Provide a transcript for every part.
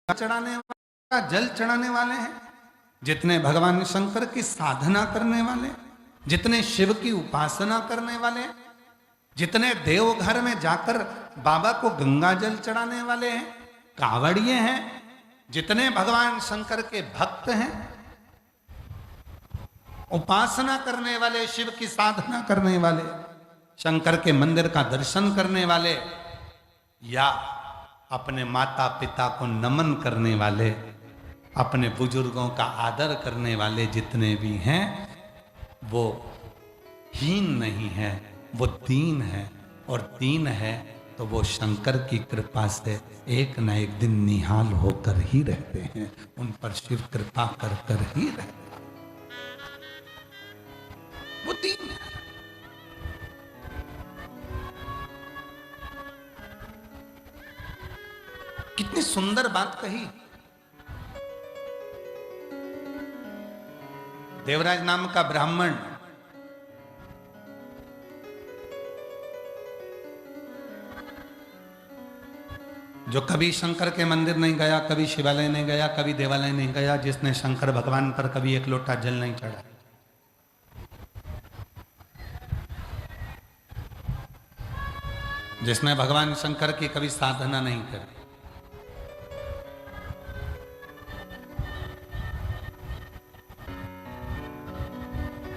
चढ़ाने वाले, जल चढ़ाने वाले हैं, जितने भगवान शंकर की साधना करने वाले, जितने शिव की उपासना करने वाले, जितने देवघर में जाकर बाबा को गंगा जल चढ़ाने वाले हैं, कांवड़िए हैं, जितने भगवान शंकर के भक्त हैं, उपासना करने वाले, शिव की साधना करने वाले, शंकर के मंदिर का दर्शन करने वाले, या अपने माता पिता को नमन करने वाले, अपने बुजुर्गों का आदर करने वाले जितने भी हैं, वो हीन नहीं है, वो दीन है। और दीन है तो वो शंकर की कृपा से एक न एक दिन निहाल होकर ही रहते हैं, उन पर शिव कृपा कर कर ही रहता, वो दीन है। कितनी सुंदर बात कही। देवराज नाम का ब्राह्मण जो कभी शंकर के मंदिर नहीं गया, कभी शिवालय नहीं गया, कभी देवालय नहीं गया, जिसने शंकर भगवान पर कभी एक लोटा जल नहीं चढ़ा, जिसने भगवान शंकर की कभी साधना नहीं करी,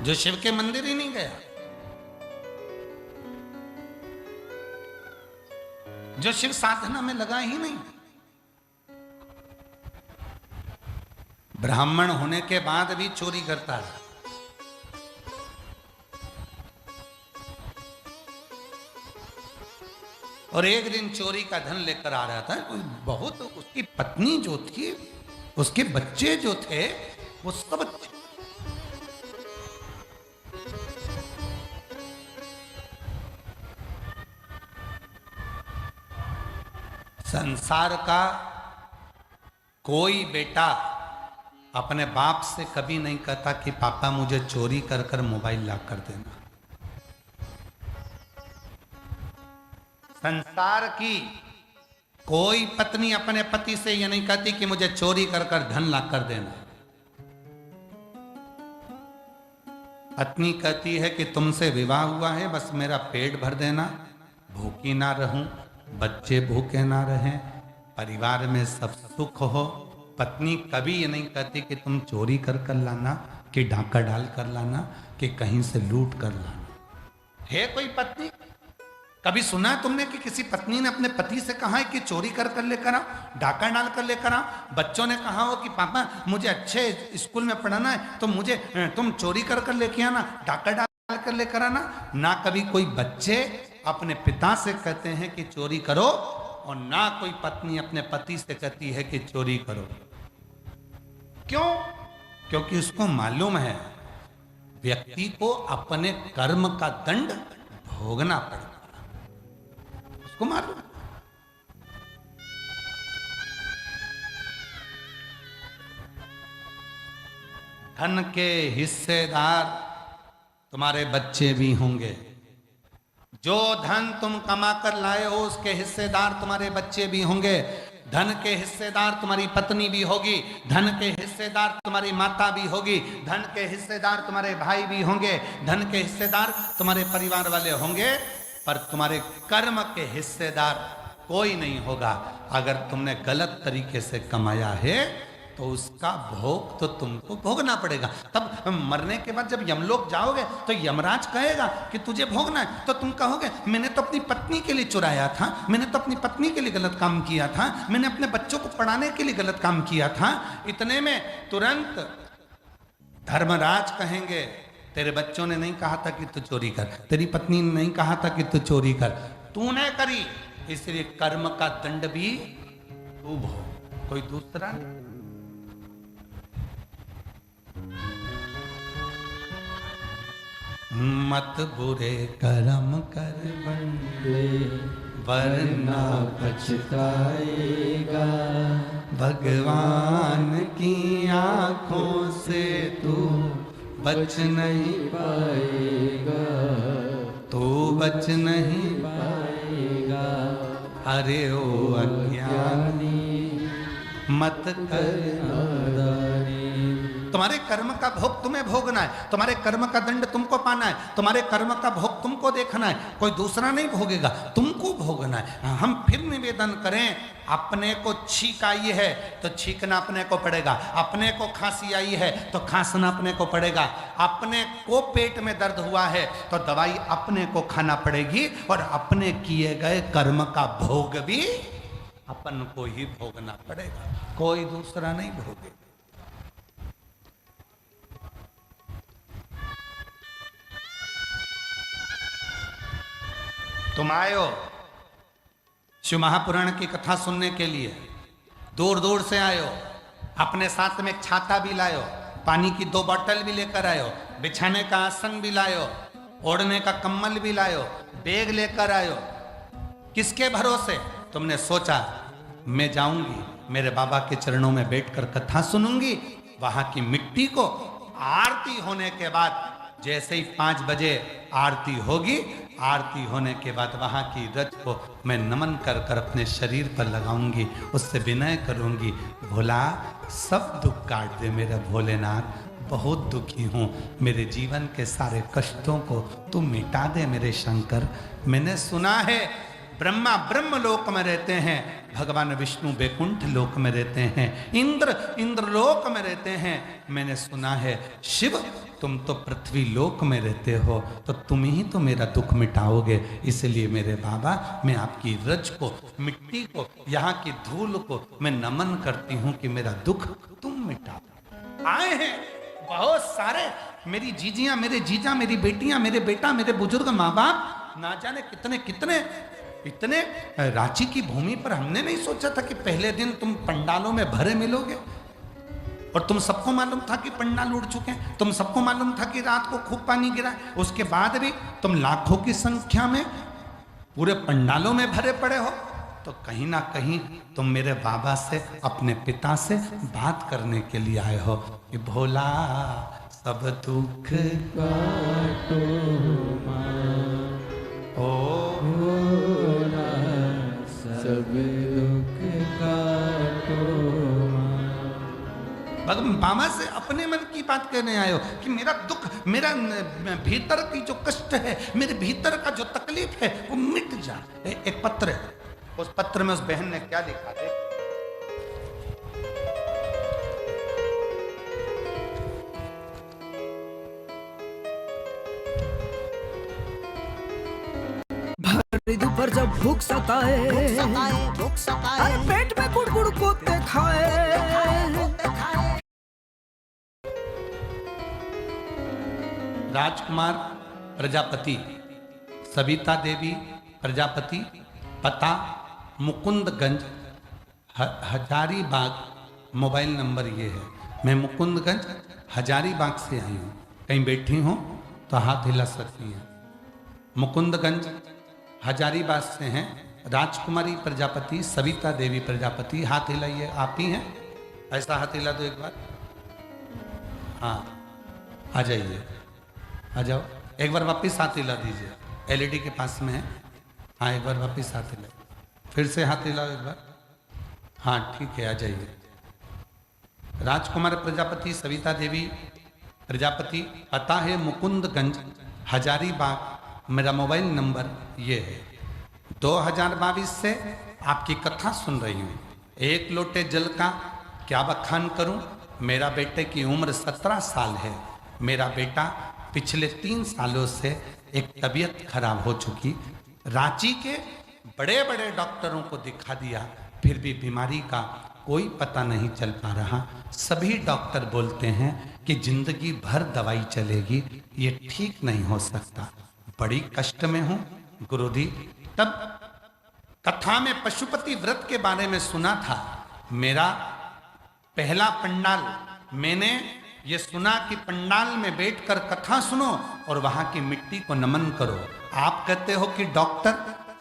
जो शिव के मंदिर ही नहीं गया, जो शिव साधना में लगा ही नहीं, ब्राह्मण होने के बाद भी चोरी करता है। और एक दिन चोरी का धन लेकर आ रहा था, कोई बहुत, उसकी पत्नी जो थी, उसके बच्चे जो थे, वो सब संसार का कोई बेटा अपने बाप से कभी नहीं कहता कि पापा मुझे चोरी कर कर मोबाइल ला कर देना। संसार की कोई पत्नी अपने पति से यह नहीं कहती कि मुझे चोरी कर कर धन ला कर देना। पत्नी कहती है कि तुमसे विवाह हुआ है, बस मेरा पेट भर देना, भूखी ना रहूं, बच्चे भूखे ना रहें, परिवार में सब सुख हो। पत्नी कभी ये नहीं कहती कि तुम चोरी कर कर लाना, कि डाका डाल कर लाना, कि कहीं से लूट कर लाना। है कोई पत्नी? कभी सुना है तुमने कि किसी पत्नी ने अपने पति से कहा है कि चोरी कर कर लेकर आओ, डाका डाल कर लेकर आओ? बच्चों ने कहा हो कि पापा मुझे अच्छे स्कूल में पढ़ाना है, तो मुझे तुम चोरी कर कर लेके आना, डाका डाल कर लेकर आना? ना कभी कोई बच्चे अपने पिता से कहते हैं कि चोरी करो, और ना कोई पत्नी अपने पति से कहती है कि चोरी करो। क्यों? क्योंकि उसको मालूम है व्यक्ति को अपने कर्म का दंड भोगना पड़ेगा, उसको मालूम है। धन के हिस्सेदार तुम्हारे बच्चे भी होंगे, जो धन तुम कमा कर लाए हो उसके हिस्सेदार तुम्हारे बच्चे भी होंगे, धन के हिस्सेदार तुम्हारी पत्नी भी होगी, धन के हिस्सेदार तुम्हारी माता भी होगी, धन के हिस्सेदार तुम्हारे भाई भी होंगे, धन के हिस्सेदार तुम्हारे परिवार वाले होंगे, पर तुम्हारे कर्म के हिस्सेदार कोई नहीं होगा। अगर तुमने गलत तरीके से कमाया है तो उसका भोग तो तुमको भोगना पड़ेगा। तब मरने के बाद जब यमलोक जाओगे तो यमराज कहेगा कि तुझे भोगना है, तो तुम कहोगे मैंने तो अपनी पत्नी के लिए चुराया था, मैंने तो अपनी पत्नी के लिए गलत काम किया था, मैंने अपने बच्चों को पढ़ाने के लिए गलत काम किया था। इतने में तुरंत धर्मराज कहेंगे तेरे बच्चों ने नहीं कहा था कि तू चोरी कर, तेरी पत्नी ने नहीं कहा था कि तू चोरी कर, तूने करी, इसलिए कर्म का दंड भी तू भोग, कोई दूसरा नहीं। मत बुरे कर्म कर बंदे, वरना पछताएगा, भगवान की आंखों से तू बच नहीं पाएगा, तू बच नहीं पाएगा। अरे ओ अज्ञानी मत कर नादानी। तुम्हारे कर्म का भोग तुम्हें भोगना है, तुम्हारे कर्म का दंड तुमको पाना है, तुम्हारे कर्म का भोग तुमको देखना है, कोई दूसरा नहीं भोगेगा, तुमको भोगना है। हम फिर निवेदन करें, अपने को छींक आई है तो छींकना अपने को पड़ेगा, अपने को खांसी आई है तो खांसना अपने को पड़ेगा, अपने को पेट में दर्द हुआ है तो दवाई अपने को खाना पड़ेगी, और अपने किए गए कर्म का भोग भी अपन को ही भोगना पड़ेगा, कोई दूसरा नहीं भोगेगा। तुम आयो शिव महापुराण की कथा सुनने के लिए, दूर दूर से आयो, अपने साथ में एक छाता भी लायो, पानी की 2 बोतल भी लेकर आयो, बिछाने का आसन भी लायो, ओढ़ने का कम्बल भी लायो, बैग लेकर आयो। किसके भरोसे? तुमने सोचा मैं जाऊंगी मेरे बाबा के चरणों में बैठकर कथा सुनूंगी, वहां की मिट्टी को आरती होने के बाद, जैसे ही 5 बजे आरती होगी, आरती होने के बाद वहां की रज को मैं नमन कर कर अपने शरीर पर लगाऊंगी, उससे विनय करूंगी, भोला सब दुख काट दे मेरा भोलेनाथ, बहुत दुखी हूँ, मेरे जीवन के सारे कष्टों को तू मिटा दे मेरे शंकर। मैंने सुना है ब्रह्मा ब्रह्म लोक में रहते हैं, भगवान विष्णु बैकुंठ लोक में रहते हैं, इंद्र इंद्रलोक में रहते हैं, मैंने सुना है शिव तुम तो पृथ्वी लोक में रहते हो, तो तुम ही तो मेरा दुख मिटाओगे, इसलिए मेरे बाबा मैं आपकी रज को, मिट्टी को, यहाँ की धूल को मैं नमन करती हूँ कि मेरा दुख तुम मिटाओ। आए हैं बहुत सारे, मेरी जीजियां, मेरे जीजा, मेरी बेटियां, मेरे बेटा, मेरे बुजुर्ग माँ बाप, ना जाने कितने कितने, इतने। रांची की भूमि पर हमने नहीं सोचा था कि पहले दिन तुम पंडालों में भरे मिलोगे, और तुम सबको मालूम था कि पंडाल उड़ चुके हैं, तुम सबको मालूम था कि रात को खूब पानी गिरा, उसके बाद भी तुम लाखों की संख्या में पूरे पंडालों में भरे पड़े हो, तो कहीं ना कहीं तुम मेरे बाबा से, अपने पिता से बात करने के लिए आए हो कि भोला सब दुख काटो भोला सब दुख काटो। बाबा से अपने मन की बात कहने आए हो कि मेरा दुख, मेरा भीतर की जो कष्ट है, मेरे भीतर का जो तकलीफ है वो मिट जाए। एक पत्र है, उस पत्र में उस बहन ने क्या लिखा है, पर जब भूख सताए, अरे पेट में गुड़गुड़ कोते खाए, राजकुमार प्रजापति, सविता देवी प्रजापति, पता मुकुंदगंज, हजारीबाग, मोबाइल नंबर ये है। मैं मुकुंदगंज हजारीबाग से आई हूँ, कहीं बैठी हूँ तो हाथ हिला सकती हैं। मुकुंदगंज हजारीबाग से हैं राजकुमारी प्रजापति, सविता देवी प्रजापति। हाथ हिलाइए, आप ही हैं? ऐसा हाथ हिला दो एक बार। हाँ आ जाइए, आ जाओ, एक बार वापिस हाथ हिला दीजिए, एलईडी के पास में है। हाँ एक बार वापिस हाथ हिलाइए, फिर से हाथ हिलाओ एक बार। हाँ ठीक है, आ जाइए। राजकुमार प्रजापति, सविता देवी प्रजापति, पता है मुकुंदगंज हजारीबाग, मेरा मोबाइल नंबर ये है। 2022 से आपकी कथा सुन रही हूँ। एक लोटे जल का क्या बखान करूँ। मेरा बेटे की उम्र 17 साल है। मेरा बेटा पिछले 3 सालों से एक तबीयत खराब हो चुकी, रांची के बड़े बड़े डॉक्टरों को दिखा दिया, फिर भी बीमारी का कोई पता नहीं चल पा रहा। सभी डॉक्टर बोलते हैं कि जिंदगी भर दवाई चलेगी, ये ठीक नहीं हो सकता। बड़ी कष्ट में हूं गुरुजी। तब कथा में पशुपति व्रत के बारे में सुना था। मेरा पहला पंडाल, मैंने ये सुना कि पंडाल में बैठकर कथा सुनो और वहां की मिट्टी को नमन करो। आप कहते हो कि डॉक्टर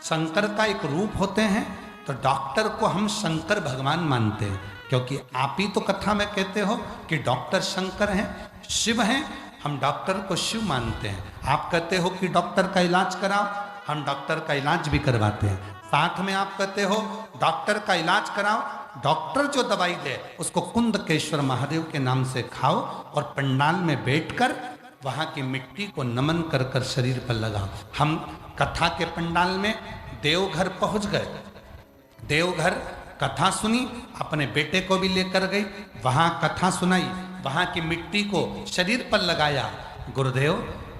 शंकर का एक रूप होते हैं, तो डॉक्टर को हम शंकर भगवान मानते हैं, क्योंकि आप ही तो कथा में कहते हो कि डॉक्टर शंकर हैं, शिव हैं। हम डॉक्टर को शिव मानते हैं। आप कहते हो कि डॉक्टर का इलाज कराओ, हम डॉक्टर का इलाज भी करवाते हैं। साथ में आप कहते हो डॉक्टर का इलाज कराओ, डॉक्टर जो दवाई दे उसको कुंदकेश्वर महादेव के नाम से खाओ और पंडाल में बैठकर वहां की मिट्टी को नमन कर कर शरीर पर लगाओ। हम कथा के पंडाल में देवघर पहुंच गए, देवघर कथा सुनी, अपने बेटे को भी लेकर गई, वहां कथा सुनाई, वहां की मिट्टी को शरीर पर लगाया। गुरुदेव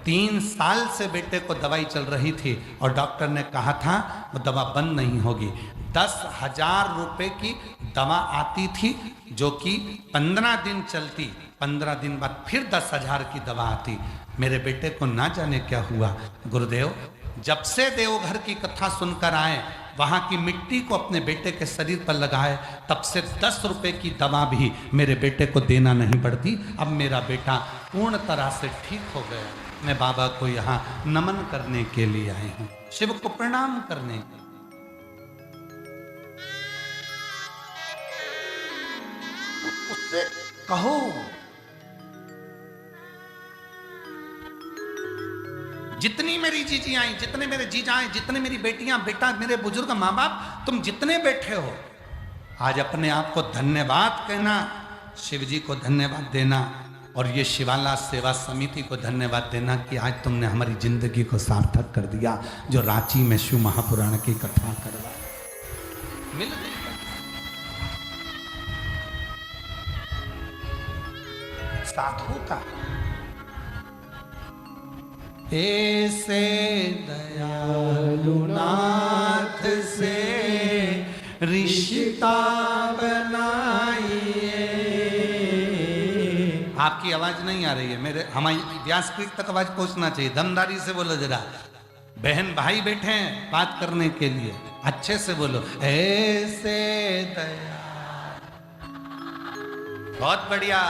3 साल से बेटे को दवाई चल रही थी और डॉक्टर ने कहा था वो दवा बंद नहीं होगी। 10,000 रुपए की दवा आती थी जो कि 15 दिन चलती, 15 दिन बाद फिर 10,000 की दवा आती। मेरे बेटे को ना जाने क्या हुआ। गुरुदेव जब से देवघर की कथा सुनकर आए, वहां की मिट्टी को अपने बेटे के शरीर पर लगाए, तब से 10 रुपए की दवा भी मेरे बेटे को देना नहीं पड़ती। अब मेरा बेटा पूर्ण तरह से ठीक हो गया। मैं बाबा को यहाँ नमन करने के लिए आई हूँ, शिव को प्रणाम करने। उससे कहो जितनी मेरी जीजी आई, जितने मेरे जीजा आए, जितने मेरी बेटियां बेटा, मेरे बुजुर्ग माँ बाप, तुम जितने बैठे हो, आज अपने आप को धन्यवाद कहना, शिव जी को धन्यवाद देना और ये शिवाला सेवा समिति को धन्यवाद देना कि आज तुमने हमारी जिंदगी को सार्थक कर दिया। जो रांची में शिव महापुराण की कथा करवा मिल गई। साधु का ऐसे दयालु नाथ से रिश्ता बनाइए। आपकी आवाज नहीं आ रही है, मेरे हमारी व्यासपीठ तक आवाज पहुंचना चाहिए। दमदारी से बोलो जरा, बहन भाई बैठे हैं बात करने के लिए, अच्छे से बोलो। ऐसे दया, बहुत बढ़िया।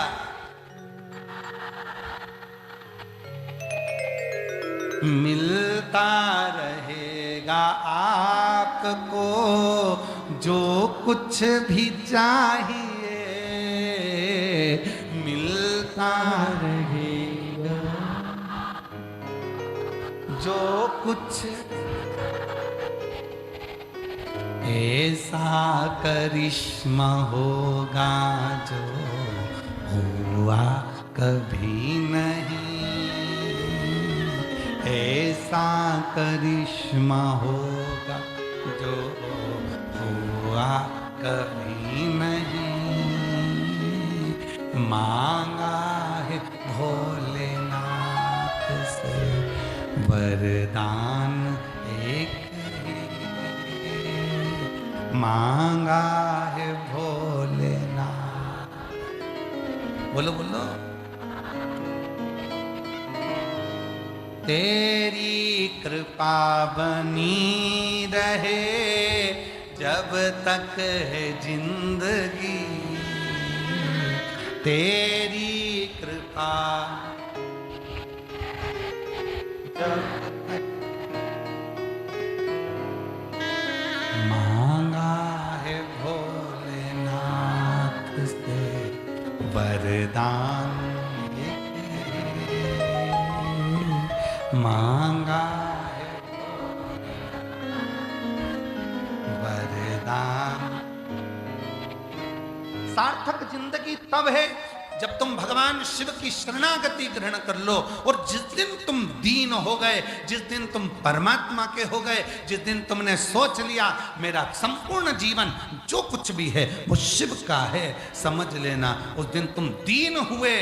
मिलता रहेगा आपको जो कुछ भी चाहिए, मिलता रहेगा जो कुछ। ऐसा करिश्मा होगा जो हुआ कभी नहीं, ऐसा करिश्मा होगा जो हुआ कभी नहीं। मांगा है भोलेनाथ से वरदान एक, मांगा है भोलेनाथ। बोलो बोलो। तेरी कृपा बनी रहे जब तक है जिंदगी, तेरी कृपा जब तक। मांगा है भोलेनाथ से वरदान, मांगा है वरदान। सार्थक जिंदगी तब है जब तुम भगवान शिव की शरणागति ग्रहण कर लो। और जिस दिन तुम दीन हो गए, जिस दिन तुम परमात्मा के हो गए, जिस दिन तुमने सोच लिया मेरा संपूर्ण जीवन जो कुछ भी है वो शिव का है, समझ लेना उस दिन तुम दीन हुए।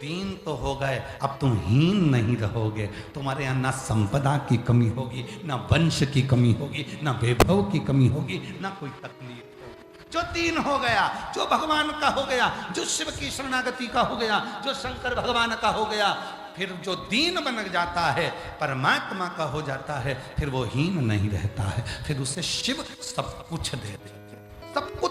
दीन तो हो गए, अब तुम हीन नहीं रहोगे। तुम्हारे यहाँ ना संपदा की कमी होगी, ना वंश की कमी होगी, ना वैभव की कमी होगी, ना कोई तकलीफ होगी। जो दीन हो गया, जो भगवान का हो गया, जो शिव की शरणागति का हो गया, जो शंकर भगवान का हो गया, फिर जो दीन बन जाता है, परमात्मा का हो जाता है, फिर वो हीन नहीं रहता है। फिर उसे शिव सब कुछ दे देते, सब कुछ